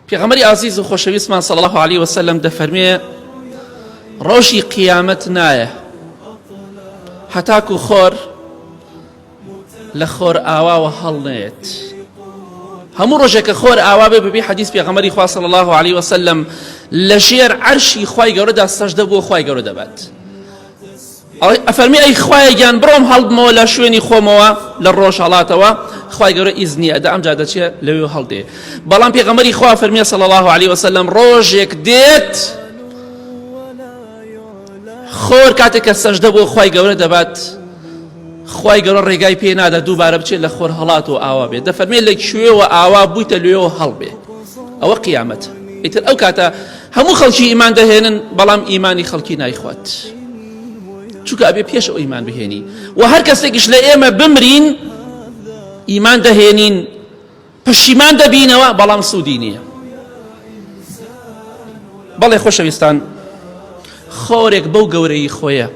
پێغەمبەری ئازیز و خۆشەویستمان صلی الله عليه وسلم دەفەرمێ ڕۆژی قیامەت نایە هەتاکو خۆر لە خۆر ئاواوە هەڵنێت. هەموو ڕۆژێکە خۆر ئاوا بێ بەبێ حەدیث پێغەمبەری خوا صلی الله عليه وسلم لە ژێر عەرشی خوای گەورەدا سەجدە بۆ خوای گەورە دەبات. ئەفەرمی ئەی خوایە گیان بڕۆم هەڵبمەوە لە شوێنی خۆمەوە لە ڕۆژهەڵاتەوە، خوای گەورە ئیزنی ئەدا ئەمجا دەچێت لەوێ هەڵدێ. بەڵام پێغەمبەری خوا فەرمیە صلی الله عليه وسلم ڕۆژێک دێت خۆر کاتێک کە سەجدە بۆ خوای گەورە دەبات، خوای گەورە ڕێگای پێ نادا دووبارە بچێت لە خۆر هەڵات و ئاوا بێت. دەفەرمێت لە کوێوە ئاوا بوویتە لێوە هەڵبێ. ئەوە قیامەتە. ئیتر ئەو کاتە هەموو خەڵکی ئیمان دەهێنن بەڵام ئیمانی خەڵکی نایخوات، چونکە ئەبێ پێش ئەو ئیمان بهێنی. و هەر کەسێکیش لە ئێمە بمرین ئیمان دەهێنین پەشیمان دەبینەوە بەڵام سوودی نییە. بەڵێ خۆشەویستان، خۆرێک بەو گەورەی خۆیە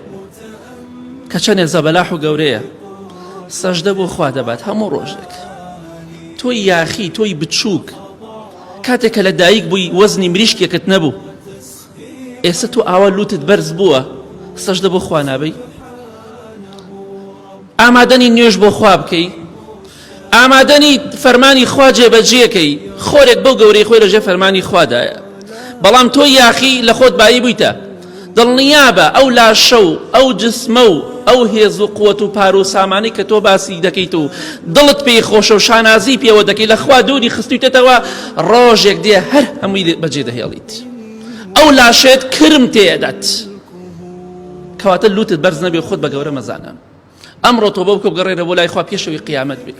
کە چەندێک زەبەلاح و گەورەیە سەجدە بۆ خوا دەبات هەموو ڕۆژێک. تۆی یاخی تۆی بچووک کاتێک کە لە دایک بووی وەزنی مریشکێکت نەبوو، ئێستا تۆ ئاوا لوتت بەرز بووە سەجدە بۆ خوا نابەی؟ ئامادەنی نوێژ بۆ خوا بکەی، ئامادەنی فەرمانی خوا جێبەجێکەی. خۆرێک بەو گەورەی خۆی لەژێر فەرمانی خوادایە، بەڵام تۆ یاخی لە خۆت بایی بوویتە دڵنیابە ئەو لاشە و ئەو جسمە و ئەو هێز و قووەت و پار و سامانەی کە تۆ باسی دەکەیت و دڵت پێی خۆشە و شانازی پێوە دەکەی لە خوا دووری خستویتەوە، ڕۆژێک دێ هەر هەمووی بەجێ دەهێڵیت. ئەو لاشێت کرم تێدات کەواتە لوتت بەرز نەبێ خۆت بە گەورە مەزانە. ئەمڕۆ تۆ بەو کۆ بگەڕێرە بۆ لای خوا پێشەوەی قیامەت بێ.